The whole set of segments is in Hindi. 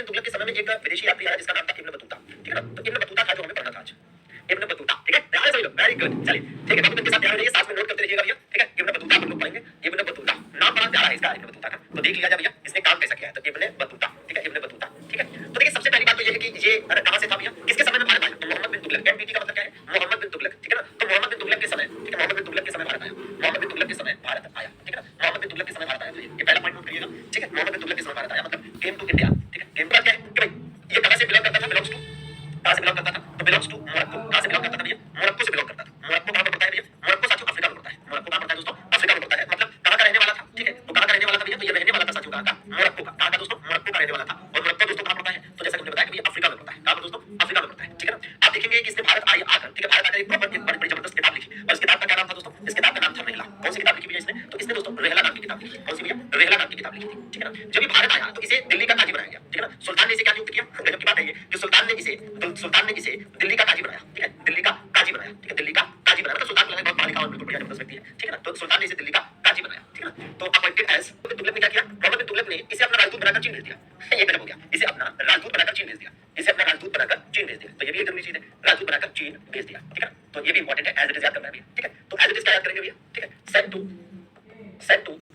तुगलक के समय में एक विदेशी यात्री आया जिसका नाम था इब्न बतूता, ठीक है ना। तो इब्न बतूता था जो हमें पढ़ना था आज, इब्न बतूता, ठीक है। ध्यान से सभी लोग, वेरी गुड, चलिए ठीक है। टॉपिक के साथ ध्यान रहिए, साथ में नोट करते रहिएगा भैया, ठीक है। इब्न बतूता हम लोग पढ़ेंगे, इब्न बतूता नाम बड़ा प्यारा है इसका, इब्न बतूता का। तो देख लिया जाए भैया इसने काम कैसा किया है, तो इब्न बतूता, ठीक है, इब्न बतूता, ठीक है। तो देखिए सबसे पहली बात तो ये है कि ये कहां से था भैया, किसके समय में भारत आया, तो मोहम्मद बिन तुगलक। एमबीटी का मतलब क्या है, मोहम्मद बिन तुगलक, ठीक है ना। तो मोहम्मद बिन तुगलक के समय, ठीक है, मोहम्मद बिन तुगलक के समय भारत आया, मोहम्मद बिन तुगलक के समय भारत आया, ठीक है ना। मोहम्मद बिन तुगलक के समय भारत आया, तो ये पहला पॉइंट नोट करिएगा, ठीक है। मोहम्मद बिन तुगलक के समय भारत आया मतलब केम टू इंडिया, ठीक है। केम का क्या है कि भाई ये कहां से बिलोंग करता था, बिलोंग्स टू, कहां से बिलोंग करता था, तो बिलोंग्स टू मोरक्को। कहां से बिलोंग करता था भैया, मोरक्को से बिलोंग करता था। मोरक्को कहां पर पड़ता है भैया, मोरक्को साथियों अफ्रीका में पड़ता है। मोरक्को कहां पड़ता है दोस्तों, अफ्रीका में पड़ता है। मतलब कहां का रहने वाला था, ठीक है। तो कहां का रहने वाला था भैया, तो ये रहने वाला था साथियों कहां का, मोरक्को का। कहां का दोस्तों, मोरक्को का रहने वाला था। और मोरक्को दोस्तों कहां पड़ता है, तो जैसा कि हमने बताया कि भैया अफ्रीका में पड़ता है। कहां पर दोस्तों, अफ्रीका में पड़ता है, ठीक है ना। आप देखेंगे कि इसने भारत आकर, ठीक है, भारत आकर एक प्रॉपर एक बड़ी जबरदस्त किताब लिखी, और इस किताब का क्या नाम था दोस्तों, इस किताब का नाम था रेहला। कौन सी किताब लिखी भैया इसने, तो इसने दोस्तों रेहला नाम की किताब लिखी। कौन सी भैया, रेहला नाम की किताब लिखी थी, ठीक है ना। जब ये भारत आया तो इसे दिल्ली का काजी बनाया गया, ठीक है ना। सुल्तान ने इसे क्या नियुक्त किया, गजब की बात है ये कि सुल्तान ने इसे दिल्ली का काजी बनाया, ठीक है, दिल्ली का काजी बनाया, ठीक है, दिल्ली का काजी बनाया। मतलब सुल्तान बहुत मालिका और बिल्कुल बढ़िया जबरदस्त व्यक्ति है, ठीक है ना। तो सुल्तान ने इसे दिल्ली का काजी बनाया, ठीक है ना। तो अपॉइंटेड एज, तुगलक ने क्या किया, मोहम्मद बिन तुगलक ने इसे अपना राजदूत बनाकर चीन भेज दिया। ये गजब हो गया, इसे अपना राजदूत बनाकर चीन भेज दिया, इसे अपना राजदूत बनाकर चीन भेज दिया। तो ये भी एक जरूरी चीज है, राजदूत बनाकर चीन भेज दिया, ठीक है। तो ये भी इंपॉर्टेंट है, एज इट इज याद करना है भैया, ठीक है। तो एज इट इज क्या याद करेंगे भैया, ठीक है। सेट टू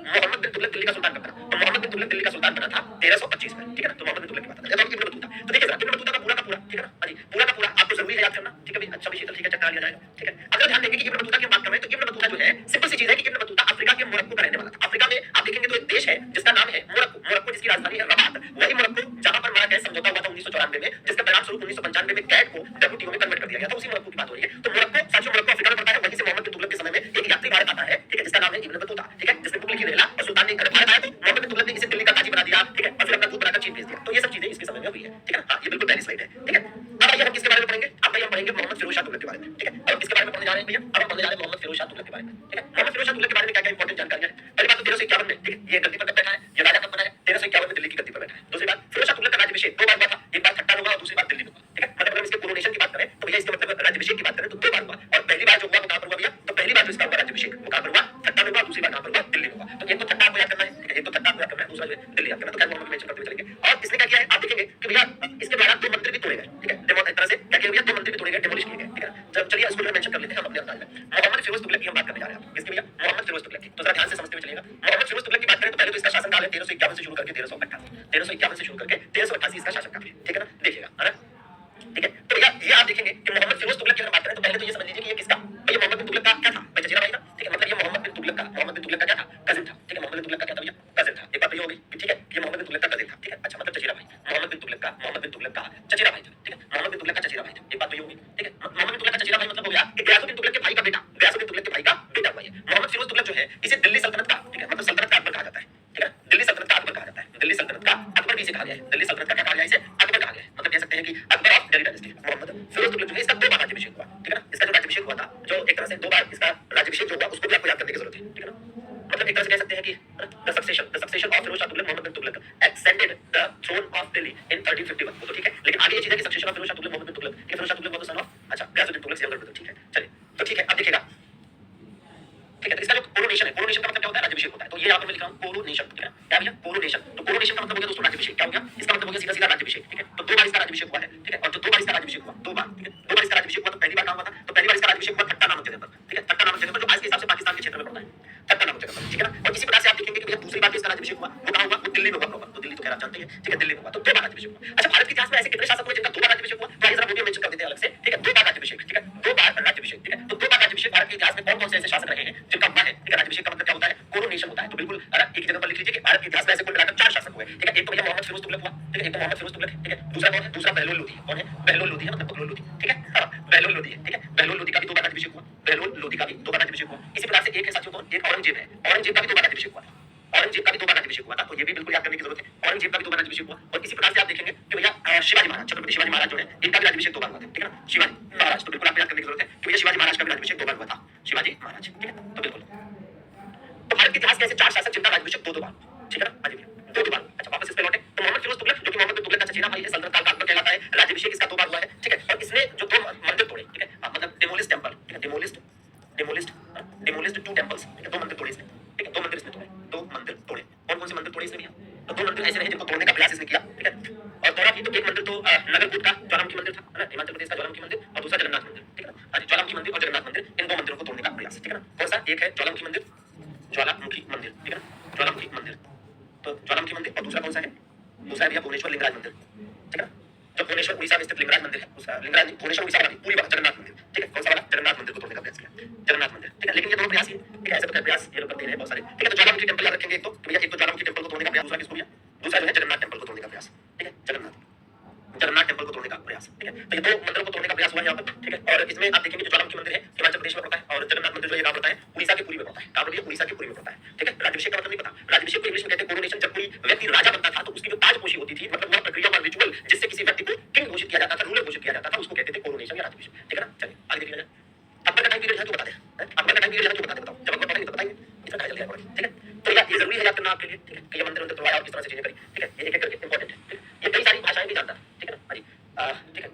मोहम्मद बिन तुगलक दिल्ली का सुल्तान कब बना, तो मोहम्मद बिन तुगलक दिल्ली का सुल्तान बना था 1325 में, ठीक है ना। तो मोहम्मद बिन तुगलक की बात है। अब इब्न बतूता, तो देखिए जरा इब्न बतूता का पूरा, ठीक है ना, हां जी, पूरा का पूरा आपको जरूरी है याद करना, ठीक है भाई। अच्छा भी शीतल, ठीक है, चक्का लिया जाएगा, ठीक है। अगर ध्यान देंगे कि इब्न बतूता की बात कर रहे हैं, तो इब्न बतूता जो है सिंपल सी चीज है कि इब्न बतूता अफ्रीका के मोरक्को का रहने वाला था। अफ्रीका में आप देखेंगे तो एक देश है जिसका नाम है मोरक्को, मोरक्को जिसकी राजधानी है रबात। वही मोरक्को जहां पर माराकेश समझौता हुआ था 1994 में, जिसके परिणाम स्वरूप 1995 में कैट को डब्ल्यूटीओ में कन्वर्ट कर दिया गया था, उसी मोरक्को की बात हो रही है। तो मोरक्को साथियों, मोरक्को अफ्रीका में पड़ता है। वहीं से मोहम्मद बिन तुगलक के समय में एक यात्री भारत आता है, ठीक है, जिसका नाम है इब्न बतूता, ठीक है, जिसने बुक लिखी रेहला। और सुल्तान ने भारत आया तो मोहम्मद बिन तुगलक ने इसे दिल्ली का काजी बना दिया, ठीक है, और फिर अपना दूत बनाकर चीन भेज दिया। तो ये सब चीजें इसके समय में हुई है, ठीक है ना। ये बिल्कुल पहली स्लाइड है, ठीक है। अब आइए हम किसके बारे में पढ़ेंगे, अब हम पढ़ेंगे मोहम्मद फिरोज शाह तुगलक के बारे में, ठीक है। अब किसके बारे में पढ़ने जा रहे हैं भैया, अब हम पढ़ने जा रहे हैं मोहम्मद फिरोज शाह तुगलक के बारे में, ठीक है। मोहम्मद फिरोज शाह तुगलक के बारे में क्या-क्या इंपॉर्टेंट जानकारियां हैं। पहली बात तो 1351 में, ठीक है, ये गद्दी पर कब बैठा है, ये राजा कब बना है, 1351 में दिल्ली की गद्दी पर बैठा है। दूसरी बात, फिरोज शाह तुगलक का राज्याभिषेक 2 बार हुआ था, एक बार ठट्टा में हुआ और दूसरी बार दिल्ली में हुआ, ठीक है। मतलब अगर हम इसके कोरोनेशन की बात करें तो भैया इसके मतलब राज्याभिषेक की बात करें तो 2 बार हुआ। और पहली बार जो हुआ वो कहां पर हुआ भैया, तो पहली बार जो इसका हुआ राज्याभिषेक वो कहां पर हुआ, ठट्टा में हुआ, दूसरी बार कहां पर हुआ, दिल्ली में हुआ। तो एक तो ठट्टा को याद करना है, ठीक है, एक तो ठट्टा को याद करना है, दूसरा जो है दिल्ली याद करना। तो क्या हम मेंशन करते हुए चलेंगे। और इसने क्या किया है, आप देखेंगे कि भैया इसके द्वारा 2 मंदिर भी तोड़े गए, ठीक है। डेमो एक तरह से क्या किया भैया, 2 मंदिर भी तोड़े गए, डेमोलिश किए गए, ठीक है। जब चलिए इसको मेंशन कर लेते हैं हम अपने अंदाज में। मोहम्मद फिरोज तुगलक की हम बात करने जा रहे हैं, किसकी भैया, मोहम्मद फिरोज तुगलक की। तो जरा ध्यान से समझते हुए चलिएगा। मोहम्मद फिरोज तुगलक की बात करें तो पहले तो इसका शासनकाल है 1351 से शुरू करके 1388, 1351 से शुरू करके 1388 इसका शासनकाल है, ठीक है ना। देखिएगा, है ना, ठीक है। तो भैया ये आप देखेंगे कि मोहम्मद फिरोज तुगलक की अगर बात करें तो पहले तो ये समझ लीजिए कि ये किसका, भैया मोहम्मद बिन तुगलक का क्या था, भाई जजीरा भाई था, ठीक है। मतलब ये मोहम्मद बिन तुगलक का क्या था, कजिन था, ठीक है। मोहम्मद बिन तुगलक का क्या था भैया, कजिन था। एक बात तो ये हो गई, ठीक है, ये मोहम्मद बिन तुगलक का कजिन था, ठीक है। अच्छा मतलब जजीरा भाई, मोहम्मद बिन तुगलक का चचेरा भाई था, ठीक है। मोहम्मद बिन तुगलक का चचेरा भाई था, एक बात तो ये होगी, ठीक है। मोहम्मद बिन तुगलक का चचेरा भाई मतलब हो गया कि गयासुद्दीन तुगलक के भाई का बेटा, गयासुद्दीन तुगलक के भाई का बेटा हुआ ये मोहम्मद फिरोज तुगलक जो है। इसे दिल्ली सल्तनत का, ठीक है, मतलब सल्तनत का अकबर कहा जाता है, ठीक है। दिल्ली सल्तनत का अकबर कहा जाता है, दिल्ली सल्तनत का अकबर भी इसे कहा गया है। दिल्ली सल्तनत का क्या कहा गया है, इसे अकबर कहा गया है। मतलब कह सकते हैं कि अकबर ऑफ दिल्ली डायनेस्टी। मोहम्मद फिरोज तुगलक जो है इसका 2 बार राज्याभिषेक हुआ, ठीक है ना। इसका जो राज्याभिषेक हुआ था, जो एक तरह से 2 बार इसका राज्याभिषेक जो हुआ उसको भी आपको याद करने की जरूरत है, ठीक है ना। मतलब एक तरह से कह सकते हैं कि the succession of Firoz Shah Tughlaq, Muhammad bin Tughlaq ascended the throne of Delhi in 1351। वो तो ठीक है, लेकिन आगे ये चीज है कि सक्सेशन ऑफ फिरोज शाह तुगलक, मोहम्मद बिन तुगलक, कि Firoz Shah Tughlaq was the son of, अच्छा, गयासुद्दीन तुगलक से younger brother, ठीक है। चलिए तो ठीक है, अब देखिएगा, ठीक है। तो इसका जो कोरोनेशन है, कोरोनेशन का मतलब क्या होता है, राज्याभिषेक होता है। तो ये यहाँ पर मैं लिख रहा हूँ कोरोनेशन, ठीक है, क्या भैया, कोरोनेशन। तो कोरोनेशन का मतलब हो गया दोस्तों राज्याभिषेक। क्या हो गया, इसका मतलब हो गया सीधा सीधा राज्याभिषेक, ठीक है। तो 2 बार इसका राज्याभिषेक हुआ है, ठीक है। और जो 2 बार इसका राज्याभिषेक हुआ, 2 बार, ठीक है, 2 बार इसका राज्याभिषेक हुआ। तो पहली बार कहां हुआ था, तो पहली बार इसका राज्याभिषेक हुआ ठट्टा नामक जगह पर, ठीक है, ठट्टा नामक जगह पर, जो आज के हिसाब से पाकिस्तान के क्षेत्र में पड़ता है, ठट्टा नामक जगह पर, ठीक है ना। और इसी प्रकार से आप देखेंगे कि भैया दूसरी बार जो इसका राज्याभिषेक हुआ वो कहां हुआ, वो दिल्ली में हुआ प्रॉपर। तो दिल्ली तो खैर आप जानते हैं, ठीक है, दिल्ली में हुआ। तो 2 बार राज्याभिषेक हुआ। अच्छा, भारत के इतिहास में ऐसे कितने शासक हुए जिनका 2 बार राज्याभिषेक हुआ, तो आइए जरा वो भी मेंशन कर देते हैं अलग से, ठीक है। 2 बार राज्याभिषेक, ठीक है, 2 बार राज्याभिषेक, ठीक है। तो 2 बार राज्याभिषेक भारत के इतिहास में कौन-कौन से ऐसे शासक रहे हैं जिनका हुआ है, ठीक है। राज्याभिषेक का मतलब क्या होता है, कोरोनेशन होता है। तो बिल्कुल एक जगह पर लिख लीजिए कि भारत के इतिहास में ऐसे कुल मिलाकर 4 शासक हुए, ठीक है। एक तो भैया मोहम्मद फिरोज तुगलक हुआ, ठीक है, एक तो मोहम्मद फिरोज तुगलक है, ठीक है। दूसरा कौन है, दूसरा बहलोल लोधी है। कौन है, बहलोल लोधी है, मतलब बकलोल लोधी, ठीक है, हां, बहलोल लोधी है, ठीक है। बहलोल लोधी का भी 2 बार राज्याभिषेक हुआ, बहलोल लोधी का भी 2 बार राज्याभिषेक हुआ। इसी प्रकार से एक है साथियों कौन, एक औरंगजेब है, औरंगजेब का भी 2 बार राज्याभिषेक हुआ था, औरंगजेब का भी 2 बार राज्याभिषेक हुआ था। तो ये भी बिल्कुल याद करने की जरूरत है, औरंगजेब का भी 2 बार राज्याभिषेक हुआ। और इसी प्रकार से आप देखेंगे कि भैया शिवाजी महाराज, छत्रपति शिवाजी महाराज जो है, इनका भी राज्याभिषेक 2 बार हुआ था, ठीक है ना। शिवाजी महाराज, तो बिल्कुल आपको याद करने की जरूरत है कि भैया शिवाजी महाराज का भी राज्याभिषेक 2 बार हुआ था, शिवाजी महाराज, ठीक है। तो बिल्कुल, तो भारत के इतिहास में ऐसे 4 शासक जिनका राज्याभिषेक 2-2 बार, ठीक है ना, हां जी भैया, 2-2 बार। अच्छा, वापस इस पे लौटे तो मोहम्मद फिरोज तुगलक, जो कि मोहम्मद बिन तुगलक का चचेरा भाई है, सल्तनत काल का अकबर कहलाता है, राज्याभिषेक इसका 2 बार हुआ है, ठीक है। और इसने जो 2 मंदिर तोड़े, ठीक है, मतलब डेमोलिश टेंपल, ठीक है, डेमोलिश 2 टेंपल्स, ठीक है, 2 मंदिर तोड़े इसने, ठीक है, 2 मंदिर इसने तोड़े, 2 मंदिर तोड़े। कौन-कौन से मंदिर तोड़े इसने भैया, तो 2 मंदिर ऐसे रहे जिनको तोड़ने का प्रयास इसने किया, ठीक है। और तोड़ा तो एक मंदिर तो नगरकूट का ज्वालामुखी मंदिर था, है ना, हिमाचल प्रदेश का ज्वालामुखी मंदिर, और दूसरा जगन्नाथ मंदिर, ठीक है ना। हाँ जी, ज्वालामुखी मंदिर और जगन्नाथ मंदिर, इन दो मंदिरों को तोड़ने का प्रयास, ठीक है ना। कौन सा? एक है ज्वालामुखी मंदिर, ज्वालामुखी मंदिर, ठीक है ना, ज्वालामुखी मंदिर, तो ज्वालामुखी मंदिर, और दूसरा कौन सा है? दूसरा है भैया भुवनेश्वर लिंगराज मंदिर, ठीक है ना। जो भुवनेश्वर उड़ीसा में स्थित लिंगराज मंदिर है, उस लिंगराज भुवनेश्वर उड़ीसा वाला पूरी बात जगन्नाथ मंदिर, ठीक है। कौन सा वाला? जगन्नाथ मंदिर को तोड़ने का प्रयास किया, जगन्नाथ मंदिर, ठीक है। लेकिन ये दोनों प्रयास ही, ठीक है, ऐसे तो प्रयास ये लोग करते हैं बहुत सारे, ठीक है। तो ज्वालामुखी टेंपल याद रखेंगे एक तो भैया, एक तो ज्वालामुखी टेंपल को तोड़ने का प्रयास, दूसरा किसको भैया? दूसरा जो है जगन्नाथ टेंपल को तोड़ने का प्रयास, ठीक है, जगन्नाथ टेंपल को तोड़ने का प्रयास, ठीक है। तो ये दो मंदिरों को तोड़ने का प्रयास हुआ है यहाँ पर, ठीक है। और इसमें आप देखेंगे जो ज्वालामुखी मंदिर है हिमाचल प्रदेश में पड़ता है, और जगन्नाथ मंदिर जो ये कहाँ पड़ता है? उड़ीसा के पुरी में पड़ता है। कहाँ पड़ता है? उड़ीसा के पुरी में पड़ता है, ठीक है। राज्याभिषेक का मतलब नहीं पता, राज्याभिषेक को इंग्लिश में कहते हैं कोरोनेशन। जब कोई व्यक्ति राजा बनता था तो उसकी जो ताजपोशी होती थी, मतलब वह प्रक्रिया व रिचुअल जिससे किसी व्यक्ति को किंग घोषित किया जाता था, रूलर घोषित किया जाता था, उसको कहते थे कोरोनेशन या राज्याभिषेक, ठीक है ना। चलिए आगे देख लीजिए। अकबर का टाइम पीरियड है तो बता दें, अकबर का टाइम पीरियड है तो बता दें, बताओ। जब अकबर बताएंगे तो बताएंगे, इतना कहा जल्दी है, ठीक है। तो ये जरूरी है याद करना आपके लिए, ठीक है, कि ये मंदिर तोड़वाया और किस तरह से चीजें करी, ठीक है। ये एक एक करके इंपॉर्टेंट है, ठीक है। ये कई सारी भाषाएं भी जानता है, ठीक है ना। हाँ जी, ठीक है।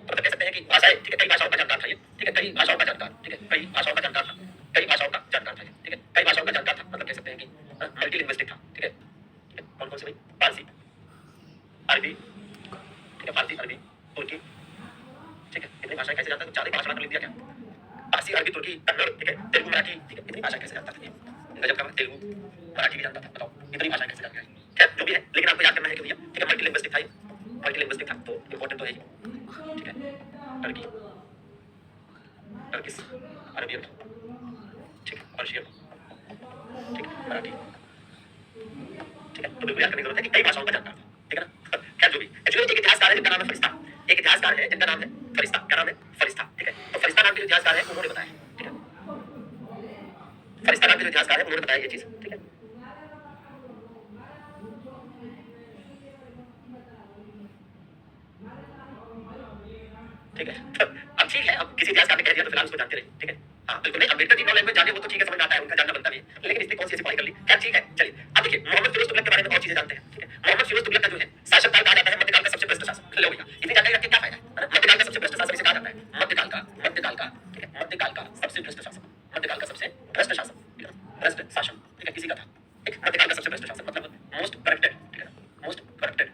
तो कह सकते हैं कि भाषाएं, ठीक है, कई भाषाओं का जानकार था ये, ठीक है, कई भाषाओं का जानकार, ठीक है, कई भाषाओं का जानकार था, कई भाषाओं का जानकार था, ठीक है, कई भाषाओं का जानकार था, मतलब कह सकते हैं कि मल्टीलिंग्विस्टिक था, ठीक है, ठीक है। कौन कौन से भाई? फारसी, अरबी, ठीक है, फारसी, अरबी, तुर्की, ठीक है। इतनी भाषाएं कैसे जानता है? तो चार ही भाषा कर लिया क्या? फारसी, अरबी, तुर्की, कन्नड़, ठीक है, तेलुगु, मराठी, ठीक है। इतनी भाषा कैसे जानता था? गजब का, तेलुगु, मराठी भी जानता था, बताओ इतनी भाषाएं कैसे जान गया? खैर जो भी है, लेकिन आपको याद करना है कि भैया, ठीक है, मल्टीलिंग्विस्टिक था ये, मल्टीलिंग्विस्टिक था, तो इंपॉर्टेंट तो है ये, ठीक है। टर्की, टर्किश, अरबियन, ठीक है, पर्शियन, ठीक है, मराठी, ठीक है। तो बिल्कुल याद करने की जरूरत है कि कई भाषाओं का जानकार था, ठीक है ना। खैर जो भी, एक्चुअली एक इतिहासकार है जिनका नाम है फरिश्ता, एक इतिहासकार है जिनका नाम है फरिश्ता, क्या नाम है? फरिश्ता, ठीक है। तो फरिश्ता नाम के जो इतिहासकार है उन्होंने बताया, ठीक है, फरिश्ता नाम के जो इतिहासकार है उन्होंने बताया ये चीज, ठीक है। ठीक है, अब ठीक है, अब किसी इतिहासकार ने कह दिया तो फिलहाल उसको जानते रहिए, ठीक है। हाँ बिल्कुल नहीं, अम्बेडकर जी नॉलेज में जाने वो तो ठीक है, समझ में आता है, उनका जानना बनता भी है, लेकिन इसने कौन सी ऐसी पढ़ाई कर ली? क्या ठीक है, चलिए अब देखिए मोहम्मद फिरोज तुगलक के बारे में और चीजें जानते हैं, ठीक है। मोहम्मद फिरोज तुगलक का जो है शासनकाल कहा जाता है मध्यकाल का सबसे भ्रष्ट शासक। लो भैया, इतनी जानकारी रख के क्या फायदा है ना? मध्यकाल का सबसे भ्रष्ट शासक इसे कहा जाता है, मध्यकाल का, मध्यकाल का, ठीक है, मध्यकाल का सबसे भ्रष्ट शासक, मध्यकाल का सबसे भ्रष्ट शासक, ठीक है, भ्रष्ट शासन, ठीक है, किसी का था एक मध्यकाल का सबसे भ्रष्ट शासक, मतलब मोस्ट करप्टेड, ठीक है ना, मोस्ट करप्टेड।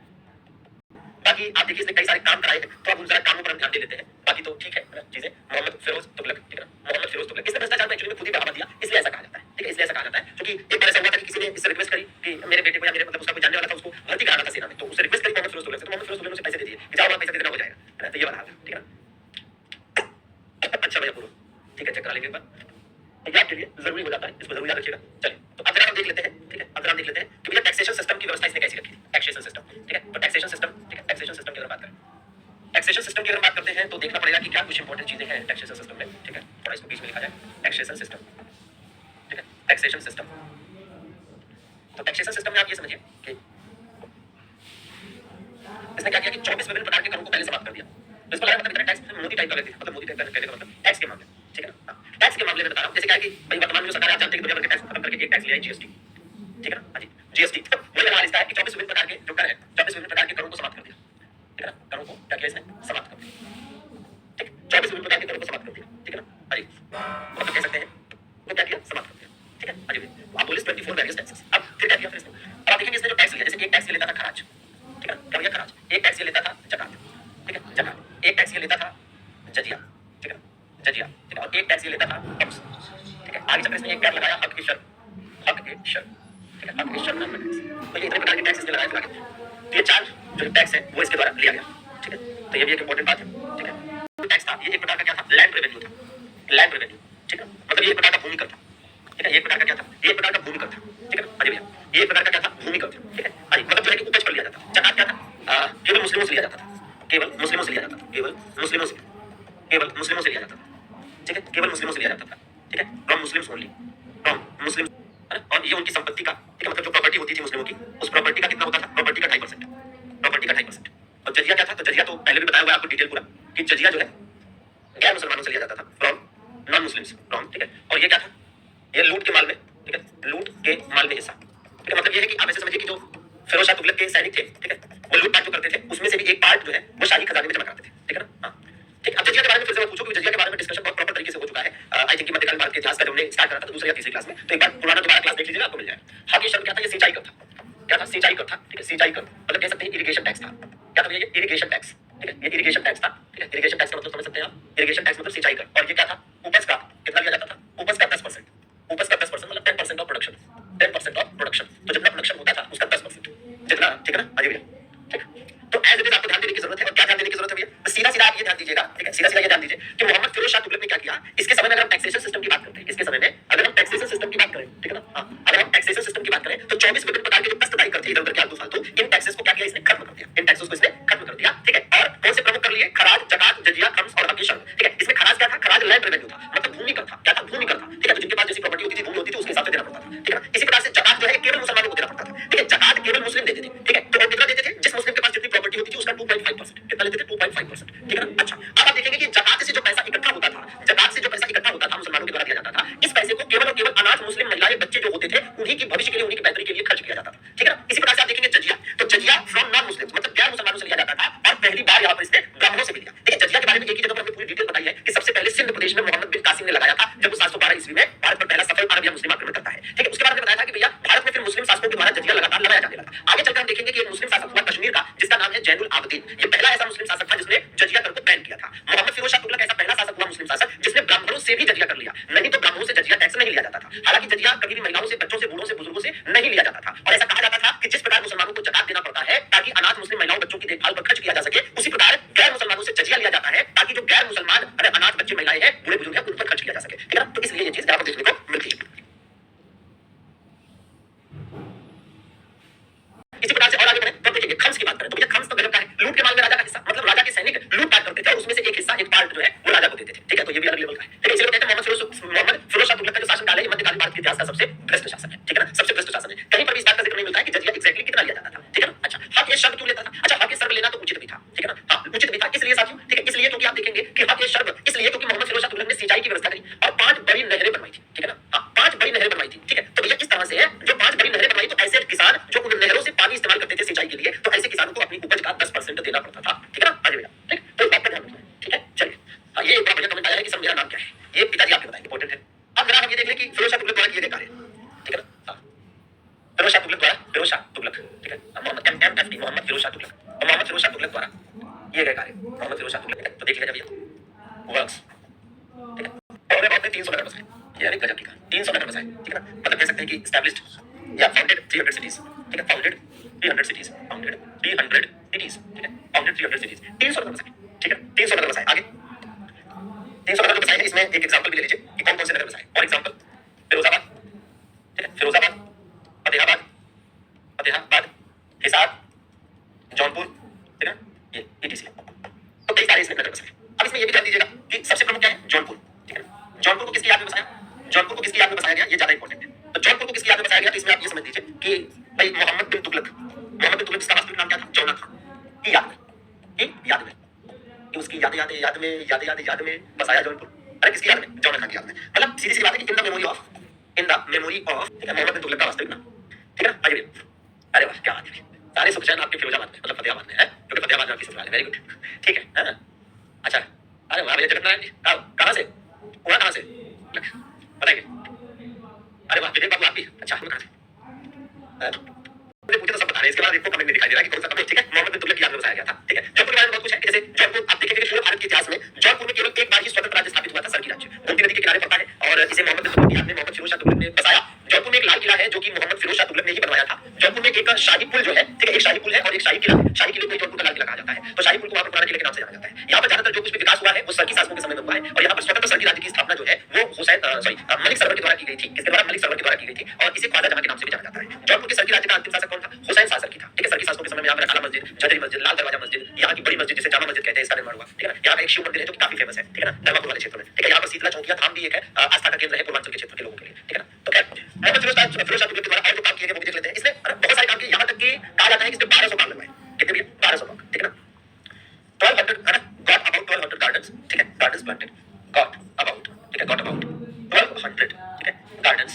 बाकी आप देखिए इसने कई सारे काम कराए हैं, तो अब उन सारे कामों पर हम ध्यान दे लेते हैं, बाकी तो ठीक है चीजें। मोहम्मद फिरोज तुगलक, ठीक है ना, मोहम्मद फिरोज तुगलक, इसने भ्रष्टाचार में एक्चुअली में खुद ही बढ़ावा दिया, इसलिए ऐसा कहा जाता है, ठीक है, इसलिए ऐसा कहा जाता है क्योंकि एक बार ऐसा हुआ था कि किसी ने इससे रिक्वेस्ट करी कि मेरे बेटे को या मेरे मतलब उसका कोई जानने वाला था उसको भर्ती कराना था सेना में, तो उससे रिक्वेस्ट करी मोहम्मद फिरोज तुगलक से, तो मोहम्मद फिरोज तुगलक ने उसे पैसे दे दिए कि जाओ वहां पैसा दे देना हो जाएगा, है ना। तो ये वाला हाल है, ठीक है ना। अच्छा भैया पूरा, ठीक है, चेक करा लेंगे एक बार, याद के लिए जरूरी हो जाता है, इसको जरूर याद रखिएगा। चलिए तो अब जरा हम देख लेते हैं, ठीक है, अब जरा हम देख लेते हैं कि भैया टैक्सेशन सिस्टम की व्यवस्था इसने कैसी रखी थी, टैक्सेशन सिस्टम, ठीक है। तो टैक्सेशन सिस्टम, ठीक है, टैक्सेशन सिस्टम की अगर बात करें, टैक्सेशन सिस्टम की अगर बात करते हैं तो देखना पड़ेगा कि क्या कुछ इंपॉर्टेंट चीजें हैं टैक्सेशन सिस्टम में, ठीक है। थोड़ा इसको बीच में लिखा जाए, टैक्सेशन सिस्टम, ठीक है, टैक्सेशन सिस्टम। तो टैक्सेशन सिस्टम में आप ये समझिए कि इसने क्या किया कि 24 विभिन्न प्रकार के करों को पहले समाप्त कर दिया। तो इस पर मतलब इतना टैक्स मोदी टाइप का व्यक्ति, मतलब मोदी टाइप का कहने का मतलब टैक्स के मामले, ठीक है ना। टैक्स के मामले में बता रहा हूं, जैसे क्या है कि भाई वर्तमान में जो सरकार आप जानते हैं कि दुनिया भर के टैक्स खत्म करके एक टैक्स लिया है जीएसटी, ठीक है ना। हां जी, जीएसटी। तो वही हमारा इसका है कि 24 विभिन्न प्रकार के जो कर है, 24 विभिन्न प्रकार के करों को समाप्त कर दिया, ठीक है ना। करों को क्या किया इसने? समाप्त कर दिया, ठीक, 24 विभिन्न प्रकार के करों को समाप्त कर दिया, ठीक है ना। हां जी, मतलब कह सकते हैं तो क्या किया? समाप्त कर दिया, ठीक है। हां जी, आप बोले 24 वेरियस टैक्सेस। अब फिर क्या किया फिर इसने? अब आप देखेंगे इसने जो टैक्स लिया, जैसे एक टैक्स ये लेता था खराज, ठीक है ना, क्या भैया खराज। एक टैक्स ये लेता था जकात, ठीक है, जकात। एक टैक्स ये लेता था जजिया, ठीक है, जजिया, ठीक है। और एक टैक्स ये लेता था टैक्स, ठीक है। आगे चलकर इसने एक टैक्स लगाया हक ए शर्म, हक ए शर्म, ठीक है, हक ए शर्म नाम का टैक्स। तो ये इतने प्रकार के टैक्स इसने लगाए फिर आगे। तो ये चार जो टैक्स है वो इसके द्वारा लिया गया, ठीक है। तो ये भी एक इंपॉर्टेंट बात है, ठीक है। टैक्स था ये एक प्रकार का क्या था? लैंड रेवेन्यू था, लैंड रेवेन्यू, ठीक है, मतलब ये एक प्रकार का भूमि कर था, ठीक है। ये एक प्रकार का क्या था? ये एक प्रकार का भूमि कर था, ठीक है ना। अजय भैया, ये एक प्रकार का क्या था? भूमि कर था, ठीक है। अजय मतलब जो है कि उपज पर लिया जाता था। जकात क्या था? केवल मुस्लिमों से लिया जाता था, केवल मुस्लिमों से लिया जाता था, केवल मुस्लिमों से, केवल मुस्लिमों से लिया जाता था, ठीक है, केवल मुस्लिमों से लिया जाता था, ठीक है। From Muslims only, from Muslim, और ये उनकी संपत्ति का, ठीक है, मतलब जो प्रॉपर्टी होती थी मुस्लिमों की, उस प्रॉपर्टी का कितना होता था? प्रॉपर्टी का 2.5%, प्रॉपर्टी का 2.5%। और जजिया क्या था? तो जजिया तो पहले भी बताया हुआ है आपको डिटेल पूरा कि जजिया जो है गैर मुसलमानों से लिया जाता था, फ्रॉम नॉन मुस्लिम्स, फ्रॉम, ठीक है। और ये क्या था? ये लूट के माल में, ठीक है, लूट के माल में हिस्सा, ठीक है। मतलब ये है कि आप ऐसे समझिए कि जो फिरोज शाह तुगलक के सैनिक थे, ठीक है, वो लूटपाट जो करते थे उसमें से भी एक पार्ट जो है वो शाही खजाने में जमा करते थे, ठीक है ना। हाँ ठीक। अब जजिया के बारे में फिर से मैं पूछूं क्योंकि जजिया के बारे में डिस्कशन बहुत प्रॉपर तरीके से हो चुका है। आई थिंक मध्यकाल भारत के इतिहास का जो हमने स्टार्ट करा था दूसरी या तीसरी क्लास में, तो एक बार पुराना दोबारा क्लास देख लीजिएगा, आपको मिल जाएगा। हक ए शर्म क्या था? ये सिंचाई का था, क्या था? सिंचाई सिंचाई कर था, ठीक है, सिंचाई कर मतलब कह सकते हैं इरिगेशन टैक्स था। क्या था भैया ये इरिगेशन टैक्स, ठीक है, ये इरिगेशन टैक्स था, ठीक है, इरिगेशन टैक्स का मतलब समझ सकते हैं आप, इरिगेशन टैक्स मतलब सिंचाई कर। और ये क्या था, उपज का कितना लिया जाता था, उपज का 10%, उपज का 10% मतलब 10% ऑफ प्रोडक्शन, 10% ऑफ प्रोडक्शन, तो जितना प्रोडक्शन होता था उसका 10% जितना, ठीक है ना, अजय भैया, ठीक। तो एज इट इज आपको ध्यान देने की जरूरत है। और क्या ध्यान देने की जरूरत है भैया, सीधा सीधा आप ये ध्यान दीजिएगा, ठीक है, सीधा सीधा ये ध्यान दीजिए कि मोहम्मद फिरोज शाह तुगलक ने क्या किया। इसके समय में अगर हम टैक्सेशन सिस्टम की बात करते हैं, इसके समय में अगर हम टैक्सेशन सिस्टम की बात करें, ठीक है ना, हाँ, अगर हम टैक्सेशन सिस्टम की बात करें तो 24 विभिन्न प्रकार के जो कष्टदायी कर थे इधर उधर के आलतू फालतू, इन टैक्सेस को क्या किया इसने, खत्म कर दिया, इन टैक्सेस को इसने खत्म कर दिया, ठीक है। और कौन से प्रमुख कर लिए, खराज, जकात, जजिया, खम्स और हकीशत, ठीक है। इसमें खराज क्या था, खराज लैंड रेवेन्यू था, मतलब भूमि कर था, क्या था, भूमि कर था, ठीक है, तो जिनके पास जैसी प्रॉपर्टी होती थी, भूमि होती थी, उसके हिसाब से देना पड़ता था, ठीक है ना। इसी प्रकार से जकात जो है केवल मुसलमानों को देना पड़ता था, ठीक है, जकात केवल मुस्लिम देते थे, ठीक है। तो वो कितना देते थे, जिस मुस्लिम के पास जितनी प्रॉपर्टी होती थी उसका 2.5%, कितना लेते थे, 2.5%, ठीक है ना। अच्छा, अब आप देखेंगे कि जकात से जो पैसा इकट्ठा होता था, जकात से जो पैसा इकट्ठा होता था मुसलमानों के द्वारा दिया जाता था, इस पैसे को केवल और केवल अनाथ मुस्लिम महिलाएं, बच्चे जो होते थे उन्हीं की भविष्य के लिए, उन्हीं की बेहतरी के लिए खर्च किया जाता था, ठीक है ना। इसी प्रकार से आप देखेंगे जजिया, तो जजिया फ्रॉम नॉन मुस्लिम मतलब गैर मुसलमानों से लिया जाता था, और पहली बार यहाँ पर इसने ब्राह्मणों से भी लिया, ठीक है। जजिया के बारे में एक ही जगह पर हमने पूरी डिटेल बताई है कि सबसे पहले सिंध प्रदेश में मोहम्मद बिन कासिम ने लगाया था, जब वो 712 ईस्वी में भारत पर पहला सफल अरब या मुस्लिम आक्रमण करता है, ठीक है। उसके बाद हमने बताया था कि भैया भारत में फिर मुस्लिम शासकों के द्वारा जजिया लगातार लगाया जाने लगा। आगे चलकर हम देखेंगे कि एक मुस्लिम शासक हुआ कश्मीर का, जिसका नाम है जैनुल आबदीन, ये पहला ऐसा मुस्लिम शासक था जिसने जजिया कर को बैन किया था। मोहम्मद फिरोज शाह तुगलक ऐसा पहला शासक हुआ मुस्लिम शासक जिसने ब्राह्मणों से भी जजिया कर लिया, नहीं तो ब्राह्मणों से जजिया टैक्स नहीं लिया जाता था। हालांकि जजिया कभी भी महिलाओं से, बच्चों से, बूढ़ों से, बुजुर्गों से नहीं लिया जाता था, और ऐसा कहा जाता था कि जिस प्रकार मुसलमानों को जकात देना पड़ता है ताकि अनाथ मुस्लिम महिलाओं बच्चों की देखभाल पर खर्च किया जा सके, उसी प्रकार गैर मुसलमानों से जजिया लिया जाता है ताकि जो गैर मुसलमान अनाथ बच्चे, महिलाएं हैं, बूढ़े बुजुर्ग हैं, उन पर खर्च किया जा सके, ठीक है ना। तो इसलिए ये चीज यहाँ पर देखने को मिलती है। इसी प्रकार से और आगे बढ़े तो देखेंगे खम्स की बात करें तो भैया खम्स तो गजब का है, लूट के माल में राजा का हिस्सा, मतलब राजा के सैनिक लूटपाट करते थे और उसमें से एक हिस्सा, एक पार्ट जो है वो राजा को देते थे, ठीक है। तो ये भी अलग लेवल का है, ठीक है। इसीलिए कहते हैं मोहम्मद फिरोज शाह तुगलक का जो शासनकाल है ये मध्यकालीन भारत के इतिहास का सबसे भ्रष्ट शासन है, ठीक है ना, सबसे भ्रष्ट शासन है। कहीं पर भी इस बात का जिक्र नहीं मिलता है कि जजिया एग्जैक्टली कितना लिया जाता था, ठीक है ना। अच्छा, हक ए शर्ब क्यों लेता था, अच्छा हक ए शर्ब लेना तो उचित भी था, ठीक है ना, हाँ उचित भी था, इसलिए साथियों, ठीक है, इसलिए क्योंकि आप देखेंगे कि हक ए शर्ब इसलिए क्योंकि मोहम्मद फिरोज शाह तुगलक ने सिंचाई की व्यवस्था करी और 5 बड़ी नहरें बनवाई थी, ठीक है ना, हाँ 5 बड़ी नहरें बनवाई थी, ठीक है। तो भैया इस तरह से है जो 5 बड़ी नहरें बनवाई, तो ऐसे किसान जो उन नहरों से पानी इस्तेमाल करते थे सिंचाई के लिए, तो ऐसे किसानों को अपनी उपज का 10% देना पड़ता था, ठीक है ना, आगे भैया, ठीक। तो इस बात का ध्यान रखना, ठीक है। चलिए, हाँ ये एक बड़ा बढ़िया कमेंट आया है कि सर मेरा नाम क्या है, ये पिताजी आपके बताएंगे, इंपॉर्टेंट है। अब जरा हम ये देख लें कि फिरोज शाह तुगलक द्वारा किए गए कार्य, ठीक है ना, हाँ फिरोज शाह तुगलक द्वारा, फिरोज शाह तुगलक, ठीक है, मोहम्मद MFT मोहम्मद फिरोज शाह तुगलक, और मोहम्मद फिरोज शाह तुगलक द्वारा किए गए कार्य, मोहम्मद फिरोज शाह तुगलक, तो देख लीजिए भैया वर्क्स, ठीक है। और बहुत ने 300 नगर बसाए, यानी गजब की कहानी, 300 नगर बसाए, ठीक है ना, मतलब कह सकते हैं कि एस्टैब्लिश्ड या फाउंडेड 300 सिटीज, ठीक है, फाउंडेड 300 सिटीज, फाउंडेड 300 सिटीज, ठीक है, फाउंडेड 300 सिटीज, 300 नगर बसाए, ठीक है, 300 नगर बसाए। आगे 300 नगर बसाए हैं, इसमें एक एग्जांपल भी ले लीजिए कि कौन-कौन से नगर बसाए। फॉर एग्जांपल फिरोजाबाद, ठीक है, फिरोजाबाद, फतेहाबाद, फतेहाबाद, हिसार, जौनपुर, ठीक है, ये ETC, तो कई सारे इसमें नगर बसाए। अब इसमें ये भी ध्यान दीजिएगा कि सबसे प्रमुख क्या है, जौनपुर, ठीक है ना, जौनपुर को किसकी याद में बसाया, जौनपुर को किसकी याद में बसाया गया, ये ज्यादा इंपॉर्टेंट है। तो जौनपुर को किसकी याद में बसाया गया, तो इसमें आप ये समझ लीजिए कि भाई मोहम्मद बिन तुगलक, मोहम्मद बिन तुगलक जिसका वास्तविक नाम क्या था, जौना खान की याद में, की याद में, कि उसकी याद में बसाया जौनपुर। अरे किसकी याद में, जौना खान की याद में, मतलब सीधी सी बात है कि इन द मेमोरी ऑफ, ठीक है, मोहम्मद बिन तुगलक का वास्तविक नाम, ठीक है ना। आगे अरे वाह क्या बात है, सारे सुख चैन आपके फिरोजाबाद में, मतलब फतेहाबाद में है, क्योंकि फतेहाबाद में आपकी ससुराल है, वेरी गुड, ठीक है, हाँ अच्छा। अरे वाह भैया जगत नारायण जी, कहाँ से, वहाँ कहाँ से बताइए। अरे वाह विजय बाबू आप भी, अच्छा हम कहाँ से, मुझे पूछे तो सब बता रहे हैं, इसके बाद इनको कमेंट में दिखाई दे रहा है कि कौन सा कमेंट, ठीक है, मोहम्मद बिन तुगलक की याद में बसाया गया था, ठीक है। जौनपुर के बारे में बहुत कुछ है, जैसे जौनपुर आप देखेंगे कि पूरे भारत के इतिहास में जौनपुर में केवल एक बार ही स्वतंत्र राज्य स्थापित हुआ था, सरकी राज्य, गोमती नदी के किनारे पड़ता है और इसे मोहम्मद बिन तुगलक की याद में मोहम्मद फिरोज शाह तुगलक ने बसाया। जौनपुर में एक लाल किला है जो कि मोहम्मद फिरोज शाह तुगलक ने ही बनवाया था। जौनपुर में एक शाही पुल जो है, ठीक है, एक शाही पुल है और एक शाही किला है, शाही किले को जौनपुर का लाल किला कहा जाता है, तो शाही पुल को वहां पर पुराने किले के नाम से जाना जाता है। यहाँ पर ज्यादातर जो कुछ भी विकास हुआ है वो सरकी शासकों के समय में हुआ है, और यहाँ पर स्वतंत्र सरकी राज्य की स्थापना जो है वो मलिक सरवर के द्वारा की गई थी, किसके द्वारा, मलिक सरवर के द्वारा की गई थी, और इसे ख्वाजा जहां के नाम से भी जाना जाता है। जौनपुर के सरकी राज्य का अंतिम शासक कौन था, हुसैन शाह सरकी था, ठीक है। सरकी शासकों के समय में यहाँ पर अकाला मस्जिद, जदरी मस्जिद, लाल दरवाजा मस्जिद, यहाँ की बड़ी मस्जिद जिसे जामा मस्जिद कहते हैं, इसका निर्माण हुआ, ठीक है ना। यहाँ का एक शिव मंदिर है जो कि काफी फेमस है, ठीक है ना, धर्मापुर वाले क्षेत्र में, ठीक है। यहाँ पर शीतला चौकिया धाम भी एक है, आस्था का केंद्र है पूर्वांचल के क्षेत्र के लोगों के लिए, ठीक है ना। तो खैर मोहम्मद फिरोज शाह तुगलक के द्वारा और जो काम किए गए वो भी देख लेते हैं। इसने बहुत सारे काम किए, यहाँ तक कि कहा जाता है कि इसने 1200 बाग लगवाए, कितने भैया, 1200 बाग, ठीक है ना। 1200 है ना, गॉट अबाउट 1200 गार्डन्स, ठीक है, गार्डन्स प्लांटेड, गॉट अबाउट, ठीक है, गॉट अबाउट 1200, ठीक है, गार्डन्स,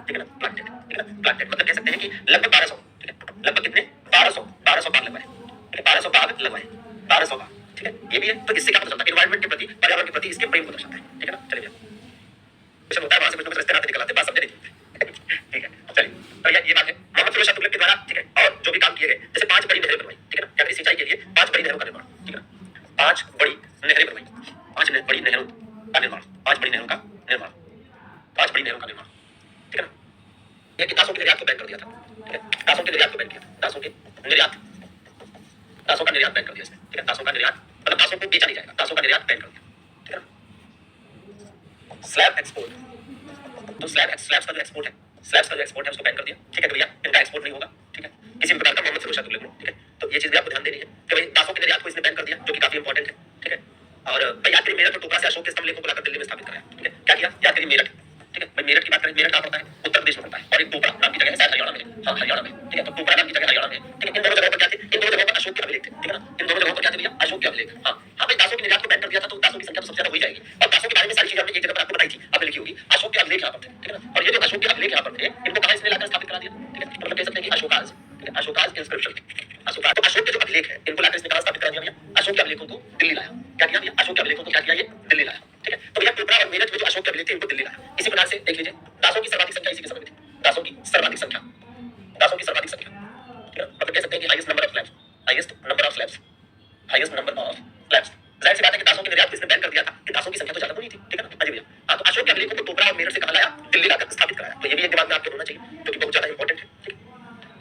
ठीक है ना, प्लांटेड, ठीक है ना, प्लांटेड मतलब कह सकते हैं कि लगभग 1200, ठीक है, लगभग कितने 1200 बाग लगवाए, ठीक है, 1200 बाग लगवाए, 1200 बाग, ठीक है। ये भी है, तो इससे क्या पता चलता है, एनवायरनमेंट के प्रति, पर्यावरण के प्रति इसके प्रेम को दर्शाता है, ठीक है ना। चलिए क्वेश्चन होता है वहां से कुछ ना कुछ रास्ते नाते निकल आते हैं, बात समझे नहीं, ठीक है। चलिए तो ये बात है मोहम्मद फिरोज शाह तुगलक के द्वारा, ठीक है। दासों के निर्यात को बैन किया, दासों के निर्यात, दासों का निर्यात बैन कर दिया इसने, ठीक है, दासों का निर्यात मतलब दासों को बेचा नहीं जाएगा, दासों का निर्यात बैन कर दिया, ठीक है ना। स्लैब एक्सपोर्ट, तो स्लैब्स का जो एक्सपोर्ट है, स्लैब्स का जो एक्सपोर्ट है उसको बैन कर दिया, ठीक है, तो भैया इनका एक्सपोर्ट नहीं होगा, ठीक है, किसी भी प्रकार का मोहम्मद फिरोज शाह तुगलक, ठीक है, तो ये चीज भी आपको ध्यान देनी है कि भाई दासों के निर्यात को इसने बैन कर दिया, जो कि काफी इंपॉर्टेंट है, ठीक है। और भाई याद करिए मेरठ और टोकरा से अशोक के स्तंभ लेखों को लाकर दिल्ली में स्थापित कराया, ठीक है, क्या किया, याद करिए मेरठ, ठीक है, भाई मेरठ की बात करें, मेरठ कहाँ पड़ता है, उत्तर प्रदेश में पड़ता है, और एक टोकरा नाम की जगह है शायद हरियाणा में, हाँ हरियाणा में, ठीक है, तो टोकरा नाम की जगह हरियाणा में, ठीक है, इन दोनों जगहों पर क्या थे, इन दोनों जगहों पर अशोक के अभिलेख थे, ठीक है ना, इन दोनों जगहों पर क्या थे भैया, अशोक के अभिलेख, हाँ हाँ भाई दासों के निर्यात को बैन कर दिया था तो दासों की संख्या तो सबसे ज्यादा हो ही जाएगी, और दासों के बारे में सारी चीजें हमने एक जगह पर आपको बताई थी, आपने लिखी होगी, अशोक के अभिलेख यहाँ पर थे, ठीक है ना, और ये जो अशोक के अभिलेख यहाँ पर थे इनको कहाँ इसने लाकर स्थापित करा दिया, ठीक है, मतलब कह सकते हैं कि अशोकाज, ठीक है, अशोकाज इंस्क्रिप्शन, अशोकाज, तो अशोक के जो अभिलेख है इनको लाकर इसने कहाँ स्थापित करा दिया भैया, अशोक के अभिलेखों को दिल्ली लाया, क्या किया भैया, अशोक के अभिलेखों को क्या किया, ये दिल्ली लाया, ठीक है, तो भैया टोकरा और मेरठ में जो अशोक के अभिलेख थे इनको दिल्ली लाया, इसी प्रकार से देख लीजिए दासों की सर्वाधिक संख्या इसी के समय में थी, दासों की सर्वाधिक संख्या, दासों की सर्वाधिक संख्या, ठीक है, मतलब कह सकते हैं कि highest number of slabs, highest number of slabs, highest number of slabs, जाहिर सी बात है कि दासों के निर्यात इसने बैन कर दिया था कि दासों की संख्या तो ज्यादा होनी थी, ठीक है ना, अजय भैया, हाँ तो अशोक के अभिलेखों को टोकरा और मेरठ से कहाँ लाया, दिल्ली लाकर स्थापित कराया, तो ये भी एक दिमाग में आपके होना चाहिए क्योंकि बहुत ज्यादा इंपॉर्टेंट है, ठीक है।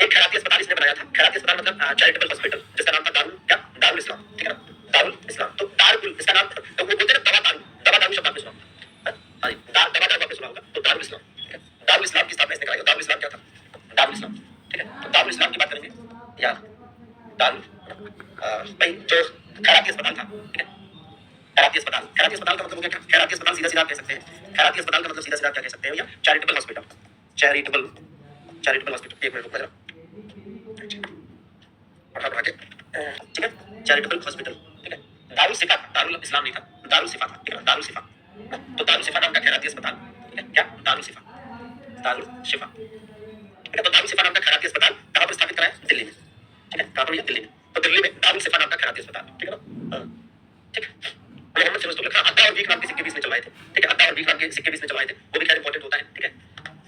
एक खैराती अस्पताल इसने बनाया था, खैराती अस्पताल मतलब चैरिटेबल हॉस्पिटल, जिसका नाम था दारुल इस्लाम, ठीक है ना, दारुल इस्लाम, तो दारुल इसका नाम, तो वो बोलते हैं दवा दारू शब्द आपने सुना होगा, हाँ जी, दवा दारू आपने सुना होगा, तो दारुल इस्लाम, ठीक है, दारुल इस्लाम की स्थापना इसने कराई, दारुल इस्लाम क्या था, दारुल इस्लाम, ठीक है, तो दारुल इस्लाम की बात करेंगे या दारुल भाई जो खैराती अस्पताल था, ठीक है, खैराती अस्पताल, खैराती अस्पताल का मतलब क्या, खैराती अस्पताल सीधा सीधा कह सकते हैं, खैराती अस्पताल का मतलब सीधा सीधा क्या कह सकते हैं भैया, charitable hospital, charitable charitable hospital, एक मिनट रुको जरा, बढ़ा के, ठीक है, चैरिटेबल हॉस्पिटल, ठीक है, दारुल सिफा, दारुल इस्लाम नहीं था, दारुल सिफा था, ठीक है, दारुल सिफा, तो दारुल सिफा नाम का खैराती अस्पताल, ठीक है, क्या दारुल सिफा, दारुल शिफा, ठीक है, तो दारुल सिफा नाम का खैराती अस्पताल कहाँ पर स्थापित कराया, दिल्ली में, ठीक है, कहाँ पर, दिल्ली में, तो दिल्ली में दारुल सिफा नाम का खैराती अस्पताल, ठीक है ना, ठीक है, मोहम्मद फिरोज तुगलक, अद्दा और वीक नाम के सिक्के भी इसने चलवाए थे, ठीक है, अद्दा और वीक नाम के सिक्के भी इसने चलवाए थे, वो भी खैर इंपॉर्टेंट होता है, ठीक है,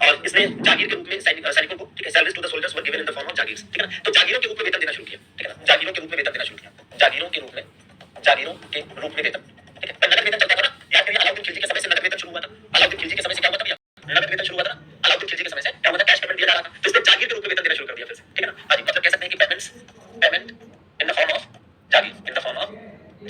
और इसने जागीर के रूप में सैनिकों को, ठीक है, salaries to the soldiers were given in the form of jagirs, ठीक है ना, तो जागीरों के रूप में वेतन देना शुरू किया, ठीक है ना, जागीरों के रूप में वेतन देना शुरू किया, जागीरों के रूप में वेतन, ठीक है, नगद वेतन चलता था ना, याद करिए अलाउद्दीन खिलजी के समय से नगद वेतन शुरू हुआ था, अलाउद्दीन खिलजी के समय से क्या हुआ था भैया, नगद वेतन शुरू हुआ था, अलाउद्दीन खिलजी के समय से क्या हुआ था, कैश पेमेंट दिया जा रहा था, तो इसने जागीर के रूप में वेतन देना शुरू कर दिया फिर से, ठीक है ना, आज मतलब कह सकते हैं कि payment in the form of jagir, in the form of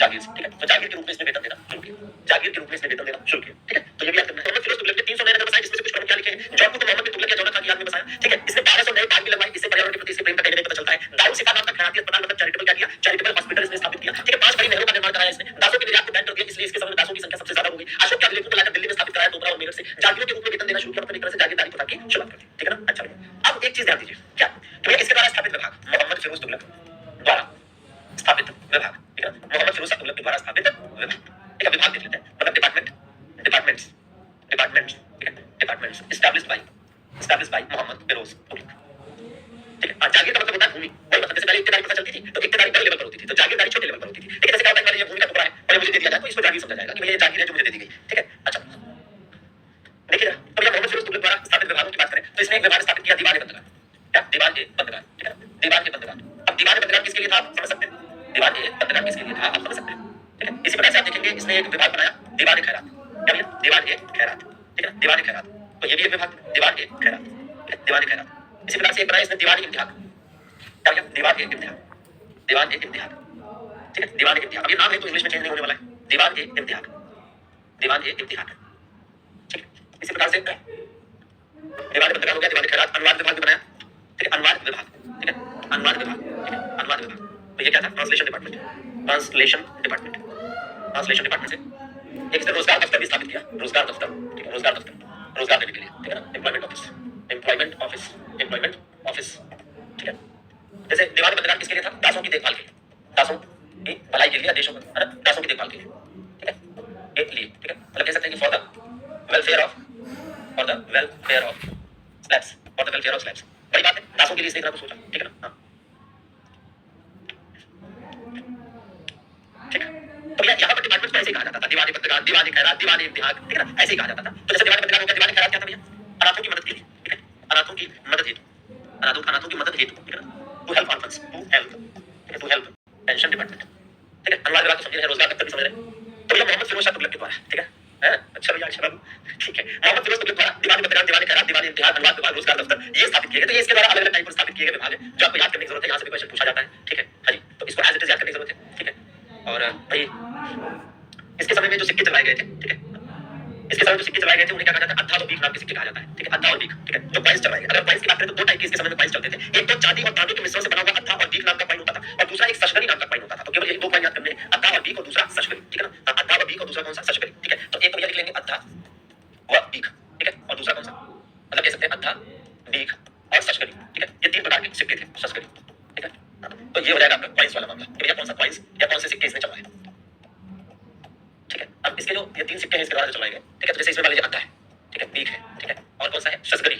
jagir, ठीक है, तो जागीर के रूप में इसने वेतन देना शुरू किया, जागीर के रूप में इसने वेतन देना शुरू किया, ठीक है, तो ये भी याद करना है। मोहम्मद फिरोज तुगलक ने 300 नए नगर बसाए, जिसमें से कुछ प्रमुख क्या लिखे हैं, जौनपुर को मोहम्मद बिन तुगलक या जौनक खान की याद में बसाया, ठीक है, इसने 1200 नए पार्क भी लगवाए, इससे पर्यावरण के प्रति इसके प्रेम का कहीं नहीं पता चलता है। दारुल सिफा नाम का खैराती अस्पताल मतलब चैरिटेबल क्या किया, चैरिटेबल हॉस्पिटल इसने स्थापित किया, ठीक है, 5 बड़ी नहरों का निर्माण कराया इसने, दासों के निर्यात को बैन कर दिया, इसलिए इसके समय दासों की संख्या सबसे ज्यादा हो गई, अशोक के अभिलेखों को लाकर दिल्ली में स्थापित कराया, टोकरा और मेरठ से जागीरों के रूप में वेतन देना शुरू किया, मतलब एक तरह से जागीरदारी प्रथा की शुरुआत कर दी, ठीक है ना, अच्छा भैया, अब एक चीज ध्यान दीजिए, क्या तो इसके द्वारा स्थापित विभाग, मोहम्मद फिरोज तुगलक द्वारा स्थापित विभाग, ठीक है, मोहम्मद फिरोज तुगलक के द्वारा स्थापित विभाग, ठीक है, विभाग देख लेते हैं, मतलब डिपार्टमेंट्स, ठीक है, departments established by Mohammad Firoz Tughlaq, ठीक है, जागीर का मतलब होता है भूमि, वही मतलब जैसे पहले इक्तेदारी प्रथा चलती थी, तो इक्तेदारी बड़े लेवल पर होती थी, तो जागीरदारी छोटे लेवल पर होती थी, ठीक है, जैसे क्या होता है ये भूमि का टुकड़ा है और ये मुझे दे दिया जाए तो इसको जागीर समझा जाएगा कि ये जागीर है जो मुझे दे दी गई, ठीक है, अच्छा देखिए तो ये मोहम्मद फिरोज तुगलक द्वारा स्थापित विभागों की बात करें तो इसने एक विभाग स्थापित किया दीवान ए बंदरगाह, क्या दीवान ए बंदरगाह, ठीक है, दीवान ए बंदरगाह, अब दीवान ए बंदरगाह किसके लिए था आप समझ सकते हैं, दीवान ए बंदरगाह किसके लिए था आप समझ सकते हैं, ठीक है, इसी प्रकार से आप देखेंगे इसने एक विभाग बनाया दीवान ए खैरात, क्या भैया दीवान ए खैरात, ठीक है, दीवान ए खैरात, तो ये भी एक विभाग दीवान ए खैरात, ठीक है, दीवान ए खैरात, इसी प्रकार से एक बनाया इसने दीवान ए इम्तिहान, क्या भैया दीवान ए इम्तिहान, दीवान ए इम्तिहान, ठीक है, दीवान ए इम्तिहान, अब ये नाम है तो इंग्लिश में चेंज नहीं होने वाला है, दीवान ए इम्तिहान, दीवान ए इम्तिहान, ठीक है, इसी प्रकार से दीवान ए बंदरगाह हो गया, दीवान ए खैरात, अनुवाद विभाग भी बनाया, ठीक है, अनुवाद विभाग, ठीक है, अनुवाद विभाग, ठीक है, अनुवाद विभाग, तो ये क्या था, translation department, translation department, translation department से एक रोजगार दफ्तर भी स्थापित किया, रोजगार दफ्तर, ठीक है, रोजगार दफ्तर, रोजगार देने के लिए, ठीक है ना, एम्प्लॉयमेंट ऑफिस, ठीक है, जैसे दीवान ए बंदरगाह किसके लिए था, दासों की देखभाल के लिए, दासों की भलाई के लिए, आदेशों है ना, दासों की देखभाल के लिए, ठीक है, एक लिए, ठीक है, मतलब कह सकते हैं कि for the welfare of slabs, for the welfare of slabs, बड़ी बात है, दासों के लिए इसने इतना कुछ सोचा, ठीक है ना, हाँ ठीक है, तो यहाँ पर डिपार्टमेंट को ऐसे कहा जाता था, दीवान ए बंदरगाह, दीवान ए खैरात, दीवान ए इम्तिहान, ठीक है ना, ऐसे ही कहा जाता था, तो जैसे दीवान ए बंदरगाह हो गया, दीवान ए खैरात क्या था भैया, अनाथों की मदद के लिए, ठीक है, अनाथों की मदद हेतु, अनाथों की मदद हेतु, ठीक है ना, to help orphans, to help pension department, ठीक है, अनुवाद विभाग को समझ रहे हैं, रोजगार दफ्तर भी समझ रहे हैं, तो ये मोहम्मद फिरोज शाह तुगलक के द्वारा, ठीक है, है। अच्छा भैया, अच्छा बाबू, ठीक है। मोहम्मद फिरोज तुगलक द्वारा दीवानी बतरान, दीवानी खैरात, दीवानी इम्तिहान, अनुवाद विभाग, रोजगार दफ्तर ये स्थापित किए गए। तो ये इसके द्वारा अलग अलग टाइम पर स्थापित किए गए विभाग है जो आपको याद करने की जरूरत है। यहाँ से भी क्वेश्चन पूछा जाता है, ठीक है। हाँ जी, तो इसको एज इट इज याद करने की जरूरत है, ठीक है। और भाई इसके समय में जो सिक्के चलवाए गए थे, ठीक है, इसके समय जो सिक्के चलवाए गए थे उन्हें क्या कहा जाता है, अद्धा और बीख नाम के सिक्के कहा जाता है, ठीक है। अद्धा और बीख, ठीक है, जो कॉइन्स चलवाए गए। अगर कॉइन्स की बात करें तो दो टाइप के इसके समय में कॉइन्स चलते थे। एक तो चांदी और तांबे के मिश्रण से बना हुआ अद्धा और बीख नाम का कॉइन होता था, और दूसरा एक सशगरी नाम का कॉइन होता था। तो केवल यही दो कॉइन याद करने हैं, अद्धा और बीख और दूसरा सशगरी, ठीक है ना। अद्धा और बीख और दूसरा कौन सा, सशगरी, ठीक है। तो एक तो भैया लिख लेंगे अद्धा व बीख, ठीक है, और दूसरा कौन सा, मतलब कह सकते हैं अद्धा, बीख और सशगरी, ठीक है। ये तीन प्रकार के सिक्के थे, सशगरी, ठीक है। तो ये हो जाएगा आपका कॉइन्स वाला मामला कि भैया कौन सा कॉइन्स या कौन से सिक्के इसने चलवाए, ठीक है। अब इसके जो ये तीन सिक्के हैं इसके द्वारा चलवाए गए, ठीक है। तो जैसे इसमें मान लीजिए अद्धा है, ठीक है, बीख है, ठीक है, और कौन सा है, सशगरी,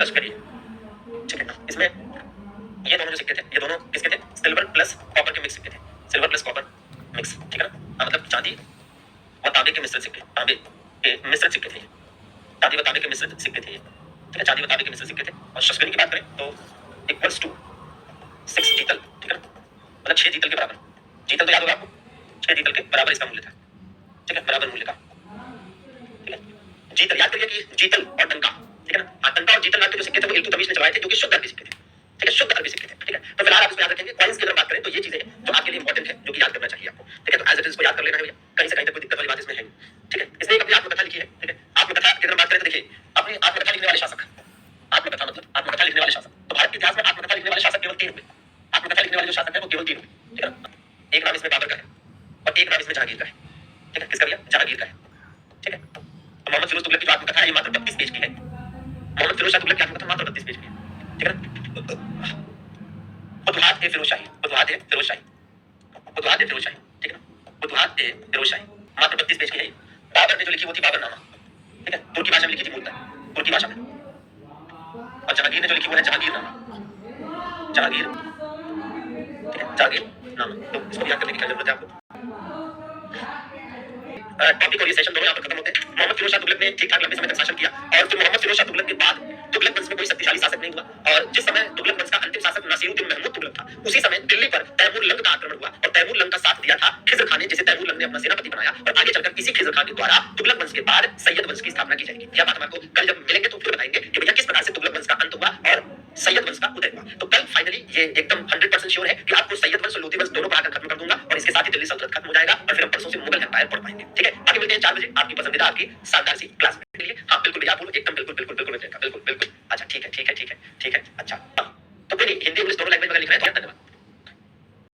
सशगरी, ठीक है। इसमें ये दोनों जो सिक्के थे, ये दोनों किसके थे, सिल्वर प्लस कॉपर के मिक्स सिक्के थे, सिल्वर प्लस कॉपर मिक्स, ठीक है ना। मतलब चांदी व तांबे के मिश्रित सिक्के, तांबे के मिश्रित सिक्के थे, चांदी व तांबे के मिश्रित सिक्के थे, ठीक है। चांदी व तांबे के मिश्रित सिक्के थे। और सशगरी की बात करें तो इक्वल्स टू 6 जीतल, ठीक है ना, मतलब 6 जीतल के बराबर। जीतल तो याद होगा आपको, 6 जीतल के बराबर इसका मूल्य था, ठीक है, बराबर मूल्य का, ठीक है। जीतल याद करिए कि जीतल और टंका, ठीक है ना। टंका और जीतल नाम के जो सिक्के थे वो इल्तुतमिश ने चलवाए थे, जो कि शुद्ध अरबी सिक्के थे, ठीक है, शुद्ध अरबी सिक्के थे, ठीक है। तो फिलहाल आप इसको याद रखेंगे। कॉइन्स की अगर बात करें तो ये चीजें हैं जो आपके लिए इंपॉर्टेंट है, जो कि याद करना चाहिए आपको, ठीक है। तो एज इट इज इसको याद कर लेना है भैया, कहीं से कहीं तक कोई दिक्कत वाली बात इसमें है नहीं, ठीक है। इसने एक अपनी आत्मकथा लिखी है, ठीक है। आत्मकथा की अगर बात करें तो देखिए, अपनी आत्मकथा लिखने वाले शासक, आत्मकथा मतलब आत्मकथा लिखने वाले शासक, तो भारत के इतिहास में आत्मकथा लिखने वाले शासक केवल 3 हुए। आत्मकथा लिखने वाले जो शासक है वो केवल 3 हुए, ठीक है ना। एक नाम इसमें बाबर का है और एक नाम इसमें जहांगीर का है, ठीक है। किसका भैया, जहांगीर का है, ठीक है। तो मोहम्मद फिरोज तुगलक की जो आत्मकथा है ये मात्र 32 पेज की है। मोहम्मद फिरोज शाह तुगलक की आत्मकथा मात्र 32 पेज की है, ठीक है ना। फतुहात ए फिरोजशाही, फतुहात ए फिरोजशाही, फतुहात ए फिरोजशाही, ठीक है ना। फतुहात ए फिरोजशाही मात्र 32 पेज की है। बाबर ने जो लिखी वो थी बाबरनामा, ठीक है, तुर्की भाषा में लिखी थी मूलतः, तुर्की भाषा में। और जहांगीर ने जो लिखी वो है जहांगीरनामा, जहांगीर, ठीक है, जहांगीरनामा। तो इसको याद करने की क्या जरूरत है आपको। टॉपिक और ये सेशन दोनों यहाँ पर खत्म होते हैं। मोहम्मद फिरोज शाह तुगलक ने ठीक ठाक लंबे समय तक शासन किया, और फिर मोहम्मद फिरोज शाह तुगलक के बाद तुगलक वंश में कोई शक्तिशाली शासक नहीं हुआ। और जिस समय तुगलक वंश का अंतिम शासक नासिरुद्दीन महमूद तुगलक था, उसी समय दिल्ली पर तैमूर लंग का आक्रमण हुआ, और तैमूर लंग का साथ दिया था खिजर खान ने, जिसे तैमूर लंग ने अपना सेनापति बनाया। और आगे चलकर इसी खिजर खान के द्वारा तुगलक वंश के बाद सैयद वंश की स्थापना की जाएगी। यह बात हम आपको कल जब मिलेंगे तो फिर बताएंगे कि भैया किस प्रकार से तुगलक वंश का अंत हुआ और सैयद वंश का उदय हुआ। तो कल फाइनली ये एकदम 100% श्योर है कि आपको सैयद वंश और लोधी वंश दोनों पढ़ाकर खत्म कर दूंगा, और इसके साथ ही दिल्ली सल्तनत खत्म हो जाएगा, और फिर हम परसों से मुगल एम्पायर पढ़ पाएंगे, ठीक है। आगे मिलते हैं 4 बजे आपकी पसंदीदा आपकी शानदार सी क्लास में। के लिए हाँ बिल्कुल भैया, बोलो एकदम बिल्कुल बिल्कुल बिल्कुल बिल्कुल बिल्कुल बिल्कुल। अच्छा ठीक है ठीक है ठीक है ठीक है। अच्छा तो फिर हिंदी इंग्लिश दोनों लैंग्वेज में लिख रहे हैं तो